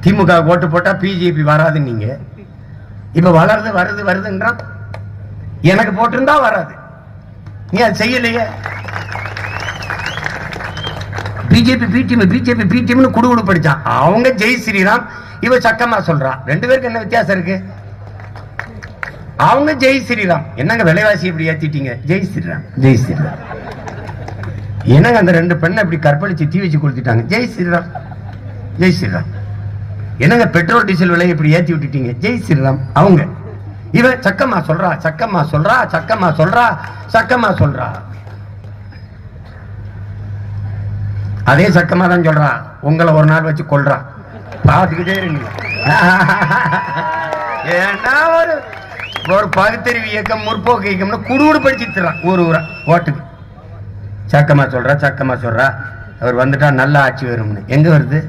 திமுக ஓட்டு போட்டா பிஜேபி வராது. நீங்க இப்ப வளருது வருது வருதுன்றான். எனக்கு போட்டிருந்தா வராது. நீ அது செய்யலையே. பிஜேபி பிடிஎம் பிஜேபி பிடிஎம்னு குடுகுடு படிச்சான். அவங்க ஜெய் ஸ்ரீராம், இவ சக்கமா சொல்றான். ரெண்டு பேருக்கு என்ன வித்தியாசம் இருக்கு? அவங்க ஜெய் ஸ்ரீராம். என்னங்க விலைவாசி இப்படி ஏத்திட்டீங்க? ஜெய் ஸ்ரீராம் ஜெய் ஸ்ரீராம். என்னங்க அந்த ரெண்டு பெண்ணை இப்படி கற்பழிச்சு தீ வச்சு கொடுத்துட்டாங்க? ஜெய் ஸ்ரீராம் ஜெய் ஸ்ரீராம். என்னங்க பெட்ரோல் டீசல் விலை இப்படி ஏத்தி விட்டுட்டீங்க? ஜெய் ஸ்ரீராம். அவங்க இவன் சக்கமா சொல்றா சக்கமா சொல்றா சக்கமா சொல்றா சக்கமா சொல்றா. அதே சக்கமா தான் சொல்றா. உங்களை ஒரு நாள் வச்சு கொள்றா. பார்த்துக்கிட்டே இருங்க. ஏன்னா ஒரு பகுத்தறிவு இயக்கம் முற்போக்கு இயக்கம்னு குடுகுடு படிச்சுறான் ஊர் ஊரா ஓட்டுக்கு. சக்கமா சொல்றா சக்கமா சொல்றா. அவர் வந்துட்டா நல்ல ஆட்சி வரும்னு. எங்க வருது?